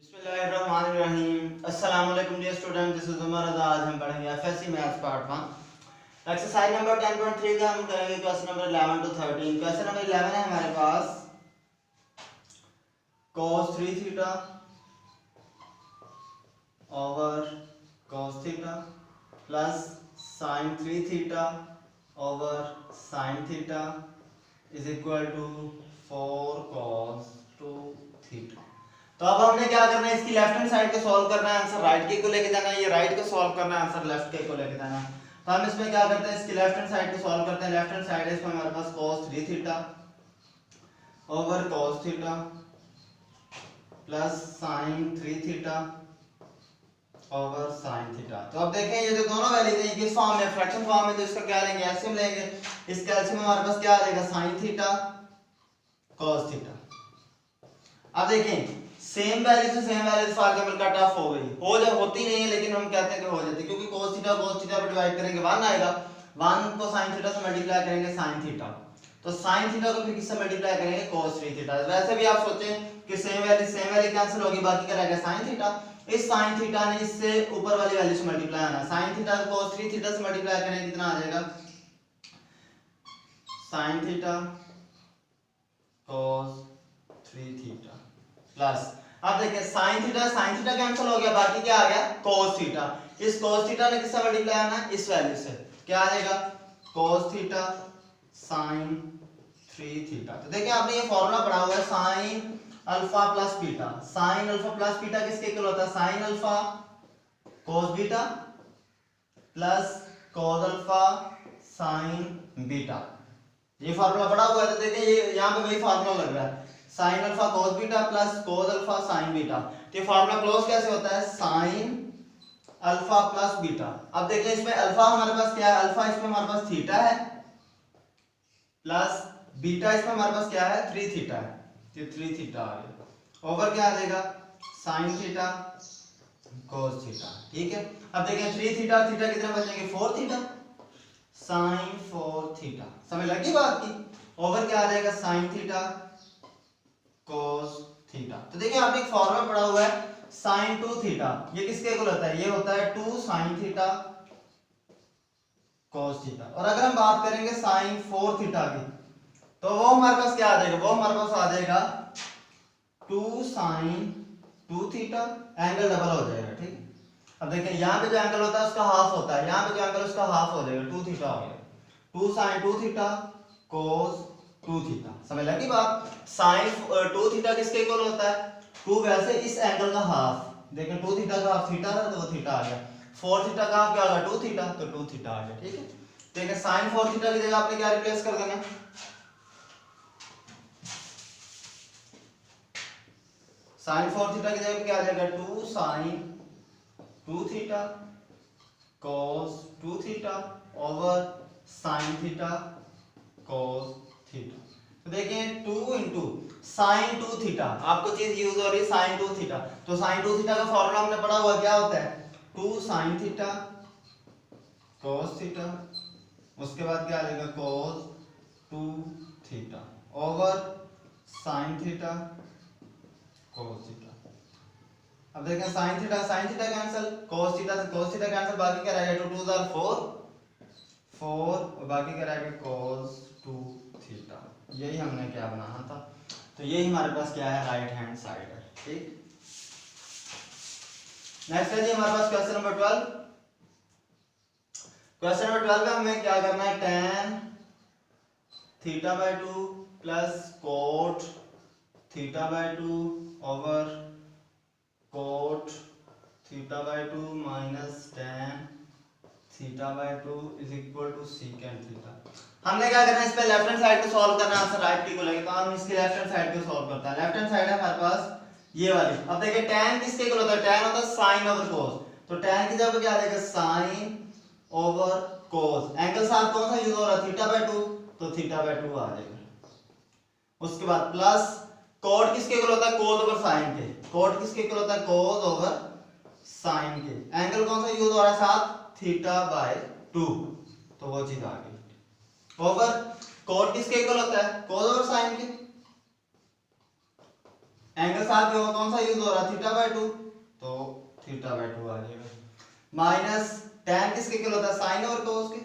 बिस्मिल्लाहिर्रहमानिर्रहीम। अस्सलाम वालेकुम dear student, this is Umar Raza. आज हम पढ़ेंगे FSc maths part 1 exercise number 10.3 का हम करेंगे question number 11 to 13। Question number 11 है हमारे पास cos 3 theta over cos theta plus sin 3 theta over sin theta is equal to 4 cos 2 theta. तो अब हमने क्या करना है, इसकी लेफ्ट हैंड साइड को सॉल्व करना है, आंसर राइट के को लेके जाना है, ये राइट को सॉल्व करना है, आंसर लेफ्ट के को लेके जाना है। तो हम इसमें क्या करते हैं, इसकी लेफ्ट हैंड साइड को सॉल्व करते हैं। लेफ्ट हैंड साइड है इसमें हमारे पास cos 3 theta over cos theta plus sin 3 theta over sin theta. तो अब देखें ये जो दोनों वैल्यूज हैं किस फॉर्म में, फ्रैक्शन फॉर्म में, तो इसका क्या लेंगे, एलसीएम लेंगे। इस एलसीएम में हमारे पास क्या आ जाएगा, sin थीटा cos थीटा। अब देखें सेम वैल्यू से same value for example cut off हो गई, हो जा होती नहीं है लेकिन हम कहते हैं कि हो जाती है, क्योंकि cos थीटा पर डिवाइड करेंगे 1 आएगा, 1 को sin थीटा से मल्टीप्लाई करेंगे sin थीटा, तो sin थीटा को फिर किससे मल्टीप्लाई करेंगे, cos 3 थीटा। वैसे भी आप सोचें कि सेम वैल्यू कैंसिल होगी, बाकी क्या रहेगा sin थीटा। इस sin थीटा ने इससे ऊपर वाली वैल्यू से मल्टीप्लाई आना, sin थीटा को cos 3 थीटा से मल्टीप्लाई करेंगे कितना आ जाएगा, sin theta cos 3 theta plus, अब देखिए sin थीटा कैंसिल हो गया, बाकी क्या आ गया, cos थीटा। इस cos थीटा ने किससे मल्टीप्लाई आना, इस वैल्यू से, क्या आ जाएगा, cos थीटा sin 3 थीटा। तो देखिए आपने ये फॉर्मूला पढ़ा हुआ है, sin alpha plus beta. sin alpha plus beta किसके इक्वल होता है, sin alpha cos beta plus cos alpha sin beta. ये फॉर्मूला पढ़ा हुआ है, तो देखिए ये यहाँ पे वही फॉर्मूला लग रहा है, sin alpha cos beta plus cos alpha sin beta. तो ये फार्मूला क्लोज कैसे होता है, sin अल्फा प्लस बीटा। अब देखिए इसमें अल्फा हमारे पास क्या है, अल्फा इसमें हमारे पास थीटा है प्लस बीटा इसमें हमारे पास क्या है, 3 थीटा है, ये 3 थीटा आ गया ओवर क्या आ जाएगा, sin थीटा cos थीटा। ठीक है, अब देखिए 3 थीटा और थीटा कितने बचेंगे, 4 थीटा, sin 4 थीटा। समझ लगी बात की, ओवर क्या आ जाएगा, sin थीटा cos थीटा। तो देखिए आपने एक फॉर्मूला पढ़ा हुआ है sin 2 थीटा, ये किसके इक्वल होता है, ये होता है 2 sin थीटा cos थीटा। और अगर हम बात करेंगे sin 4 थीटा की, तो वो हमारे पास क्या आ जाएगा, वो हमारे पास आ जाएगा 2 sin 2 थीटा, एंगल डबल हो जाएगा। ठीक है, अब देखिए यहाँ पे जो एंगल होता है उसका हाफ होता है, यहाँ पे जो एंगल उसका हाफ हो जाएगा, 2 थीटा हो गया, 2 sin 2 थीटा cos 2 थीटा। समझ लगी बात, sin 2 थीटा किसके इक्वल होता है, 2 वैसे इस एंगल का हाफ, देखें 2 थीटा का हाफ थीटा था तो वो थीटा आ गया, 4 थीटा का हाफ क्या होगा, 2 थीटा, तो 2 थीटा आ गया। ठीक है, देखिए sin 4 थीटा की जगह आपने क्या रिप्लेस कर देना, sin 4 थीटा की जगह क्या आ जाएगा, 2 sin 2 theta cos 2 theta over sin theta cos theta. तो देखिए 2 इंटू sin 2 थीटा, आपको चीज यूज हो रही है sin 2 थीटा, तो sin 2 थीटा का फॉर्मूला हमने पढ़ा हुआ क्या होता है, 2 sin थीटा cos थीटा, उसके बाद क्या आ जाएगा cos 2 theta over sin theta cos theta. अब देखें sin theta cancel, cos theta से cos थीटा कैंसिल, बाकी क्या रहेगा, 2 2 आर 4 और बाकी क्या रहेगा cos 2 थीटा। यही हमने क्या बनाना था, तो यही हमारे पास क्या है, राइट हैंड साइड है। ठीक, नेक्स्ट है जी हमारे पास क्वेश्चन नंबर 12। क्वेश्चन नंबर 12 में हमें क्या करना है, tan theta by 2 plus cot theta by 2 over cot theta by 2 minus tan theta by 2 is equal to secant theta. हमने क्या करना है, इस पे लेफ्ट हैंड साइड को सॉल्व करना है, आंसर राइट की को लेके, तो हम इसकी लेफ्ट हैंड साइड को सॉल्व करते हैं। लेफ्ट हैंड साइड है हमारे पास ये वाली। अब देखिए tan किसके इक्वल होता है, tan होता है sin ओवर cos, तो tan की जगह क्या आ जाएगा, sin ओवर cos, एंगल साथ कौन सा यूज हो रहा है, थीटा बाय 2, तो थीटा बाय 2 आ जाएगा। उसके बाद प्लस cot किसके इक्वल होता है, cos ओवर sin के, cot किसके इक्वल होता है, cos ओवर sin के, एंगल कौन सा यूज हो रहा है साथ, थीटा बाय 2, तो वो चीज आ गई ओवर cot किसके इक्वल होता है, cos ओवर sin के, एंगल साथ में कौन सा यूज हो रहा है, थीटा बाय 2, तो थीटा बाय 2 आ जाएगा। माइनस tan किसके इक्वल होता है, साइन और cos के।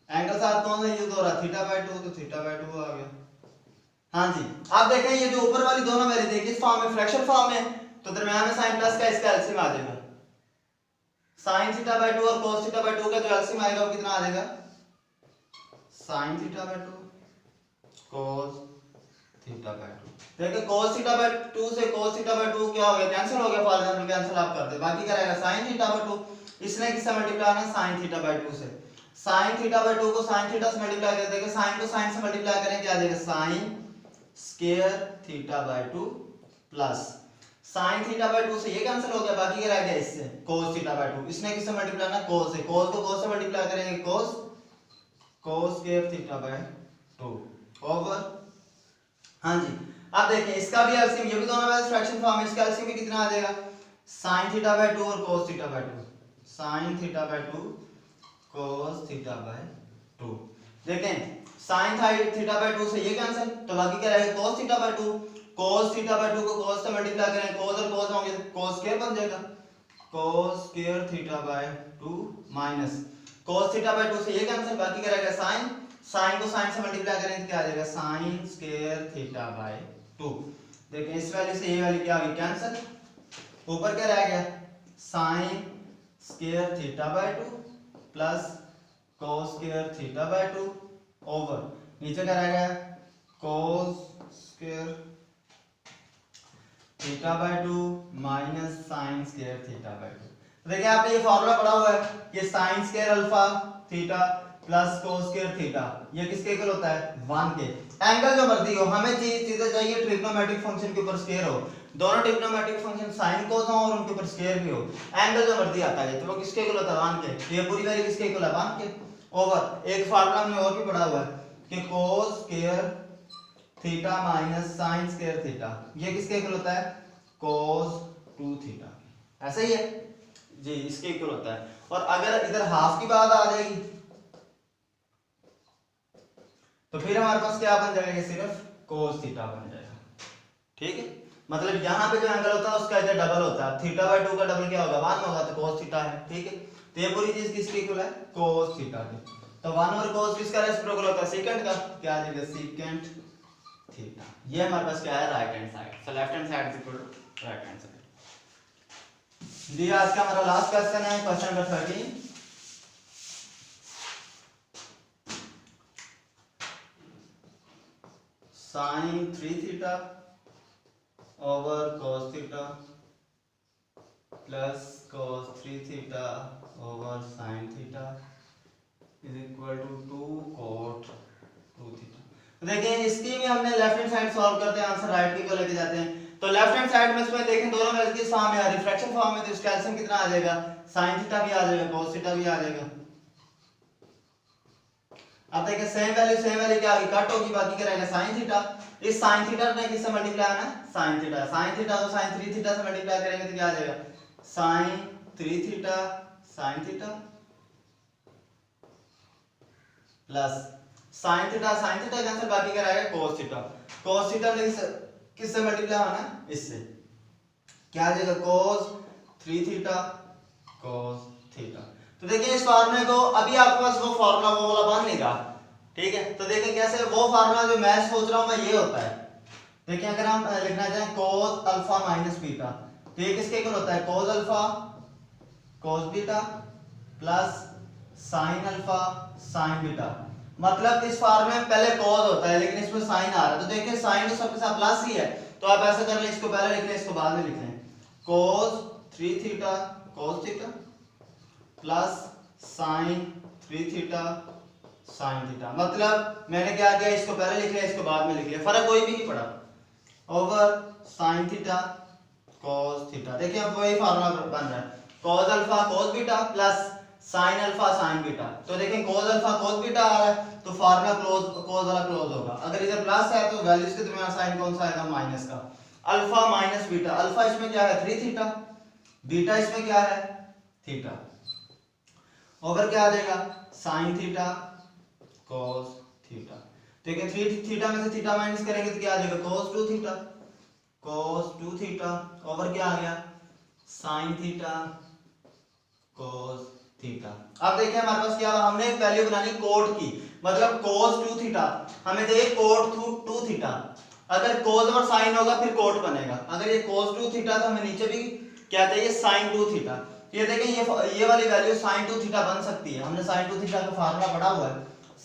एंगल साथ कौन सा यूज हो रहा है, थीटा बाय 2, तो थीटा बाय 2 आ गया। हाँ जी, अब देखें ये जो ऊपर वाली दोनों वैल्यू देखिए इस फॉर्म में, फ्रैक्शन फॉर्म में, तो दरमियान में साइन प्लस का इसका एलसीएम आ जाएगा। साइन थीटा बाय 2 और cos थीटा बाय 2 का जो एलसीएम आएगा वो कितना आ जाएगा, sine theta by 2 cos theta by 2। देखिए cos थीटा बाय 2 से cos थीटा बाय 2 क्या हो गया, कैंसिल हो गया, फॉर एग्जांपल कैंसिल आप कर दे, बाकी क्या रहेगा sin थीटा बाय 2। इसने किससे मल्टीप्लाई करना, sin थीटा बाय 2 से। sin थीटा बाय 2 को sin थीटा से मल्टीप्लाई कर देंगे, sin को sin से मल्टीप्लाई करें क्या आ जाएगा, sin square theta by 2 plus sin theta by 2 से ये कैंसिल हो गया, बाकी क्या रह गया इससे cos थीटा बाय 2। इसने किससे मल्टीप्लाई करना, cos से, cos को cos से मल्टीप्लाई करेंगे, cos square theta by 2 over. हाँ जी, अब देखिए इसका भी एलसीएम, ये भी दोनों वैल्यू फ्रैक्शन फॉर्म है, इसका एलसीएम भी कितना आ जाएगा, sin थीटा बाय 2 और cos theta by 2, sin theta by 2 cos theta by 2। देखें sin थीटा बाय 2 से ये कैंसिल, तो बाकी क्या रहेगा cos theta by 2, cos theta by 2 को cos से मल्टीप्लाई करें, cos और cos होंगे तो cos स्क्वायर बन जाएगा, cos square theta by 2 minus cos theta by 2 से ये कैंसिल, बाकी क्या रहेगा sin, sin को sin से मल्टीप्लाई करें तो क्या आ जाएगा, sin स्क्वायर थीटा बाय 2। देखिए इस वैल्यू से ये वैल्यू क्या आ गई, कैंसिल, ऊपर क्या रह गया, sin square theta by 2 plus cos square theta by 2 over नीचे क्या रह गया, cos square theta by 2 minus sin square theta by 2। तो देखिए आपने ये फार्मूला पढ़ा हुआ है कि sin square alpha theta plus cos square theta ये किसके इक्वल होता है, 1 के। एंगल जो मर्जी हो, हमें चीजें चाहिए ट्रिग्नोमेट्रिक फंक्शन के ऊपर स्क्वायर हो, दोनों ट्रिग्नोमेट्रिक फंक्शन sin cos हो और उनके ऊपर स्क्वायर भी हो, एंगल जो मर्जी आता है तो वो किसके इक्वल होता है, 1 के। तो ये पूरी वैल्यू किसके इक्वल है, 1 के ओवर। एक फार्मूला हमने और भी पढ़ा हुआ है कि cos square theta minus sin square theta ये किसके इक्वल होता है, cos 2 थीटा। ऐसा ही है जी, इसके इक्वल होता है। और अगर इधर हाफ की बात आ जाएगी तो फिर हमारे पास क्या बन जाएगा, सिर्फ cos थीटा बन जाएगा। ठीक है, मतलब यहाँ पे जो एंगल होता है उसका इधर डबल होता है, थीटा बाय 2 का डबल क्या होगा, 1 होगा, तो cos थीटा है। ठीक है, तो ये पूरी चीज किसके इक्वल है, cos थीटा की। तो 1 और cos किसका रेसिप्रोकल होता है, सेकंड का, क्या आ जाएगा, सेकंड थीटा। ये हमारे पास क्या है, right hand side. So left hand side is equal to right hand side. जी आज का हमारा लास्ट क्वेश्चन है, question number 13। sin 3 theta over cos theta plus cos 3 theta over sin theta is equal to 2 cot 2 theta. तो देखिए इसकी भी हमने लेफ्ट हैंड साइड सॉल्व करते हैं, आंसर राइट की को लेके जाते हैं। तो लेफ्ट हैंड साइड में इसमें देखें दोनों वैल्यू किस फॉर्म में है, रिफ्रैक्शन फॉर्म में, तो इसका एलसीएम कितना आ जाएगा, sin थीटा भी आ जाएगा, cos थीटा भी आ जाएगा। अब देखिए सेम वैल्यू क्या होगी, कट होगी, बाकी क्या रहेगा sin थीटा। इस sin थीटा ने किससे मल्टीप्लाई आना है, sin थीटा को sin 3 थीटा से मल्टीप्लाई करेंगे तो क्या आ जाएगा, sin 3 theta sin theta plus sin theta cancel, बाकी क्या रहेगा cos थीटा ने किससे मल्टीप्लाई होना है, इससे, क्या आ जाएगा cos 3 थीटा cos थीटा। तो देखिए इस फार्मूले को अभी आपके पास वो फार्मूला वो वाला बन नहीं रहा। ठीक है, तो देखिए कैसे वो फार्मूला जो मैं सोच रहा हूं मैं, ये होता है। देखिए अगर हम लिखना चाहें cos अल्फा माइनस बीटा, तो ये किसके इक्वल होता है, cos alpha cos beta plus sin alpha sin beta. मतलब इस फार्मूले में पहले cos होता है लेकिन इसमें sin आ रहा है, तो देखिए sin तो सबके साथ प्लस ही है, तो आप ऐसा कर लें, इसको पहले लिख लें, इसको बाद में लिख लें, cos 3 theta cos theta plus sin 3 theta sin theta. मतलब मैंने क्या किया, इसको पहले लिख लिया, इसको बाद में लिख लिया, फर्क कोई भी नहीं पड़ा, over sin theta cos theta. देखिए अब वही फार्मूला बन रहा है, cos alpha cos beta plus sin alpha sin beta. तो देखिए cos अल्फा cos बीटा आ रहा है तो फार्मूला cos वाला क्लोज होगा, अगर इधर प्लस है तो वैल्यूज के दरमियान साइन कौन सा आएगा, माइनस का। अल्फा माइनस बीटा, अल्फा इसमें क्या है 3 थीटा, बीटा इसमें क्या है थीटा, ओवर क्या आ जाएगा sin थीटा cos थीटा। देखिए 3 थीटा में से थीटा माइनस करेंगे तो क्या आ जाएगा cos 2 theta, cos 2 theta over क्या आ गया sin थीटा cos थीटा। अब देखिए हमारे पास क्या हुआ, हमने एक वैल्यू बनानी कोट की, मतलब cos 2 थीटा हमें चाहिए कोट 2 थीटा, अगर cos और sin होगा फिर कोट बनेगा, अगर ये cos 2 थीटा तो हमें नीचे भी क्या चाहिए sin 2 थीटा। ये देखें ये वाली वैल्यू sin 2 थीटा बन सकती है, हमने sin 2 थीटा का फार्मूला पढ़ा हुआ है,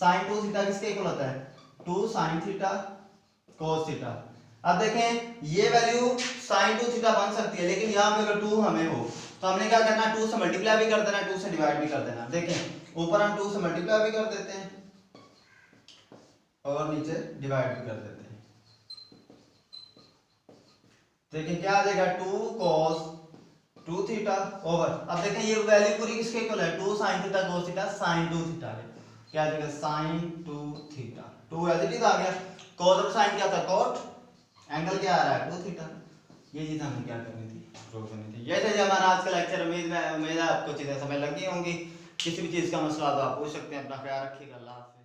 sin 2 थीटा किसके इक्वल होता है 2 sin थीटा cos थीटा। अब देखें ये वैल्यू sin 2 थीटा बन सकती है, लेकिन यहाँ पे अगर 2 हमें हो तो हमने क्या करना है 2 से मल्टीप्लाई भी कर देना है, 2 से डिवाइड भी कर देना। देखें ऊपर हम 2 से मल्टीप्लाई भी कर देते हैं और नीचे डिवाइड भी कर देते हैं। देखिए क्या आ जाएगा 2 cos 2 थीटा ओवर, अब देखें ये वैल्यू पूरी किसके इक्वल है 2 sin theta cos theta sin 2 theta है, क्या आ जाएगा sin 2 theta, 2 as it is आ गया, cos और sin क्या था cot, एंगल क्या आ रहा है 2 थीटा। ये चीज हमें क्या करनी थी प्रूव करनी थी। ये था जी हमारा आज का लेक्चर, उम्मीद है आपको चीजें समझ लगी होंगी, किसी भी चीज का मसला तो आप पूछ सकते हैं। अपना ख्याल रखिएगा, अल्लाह हाफ़िज़।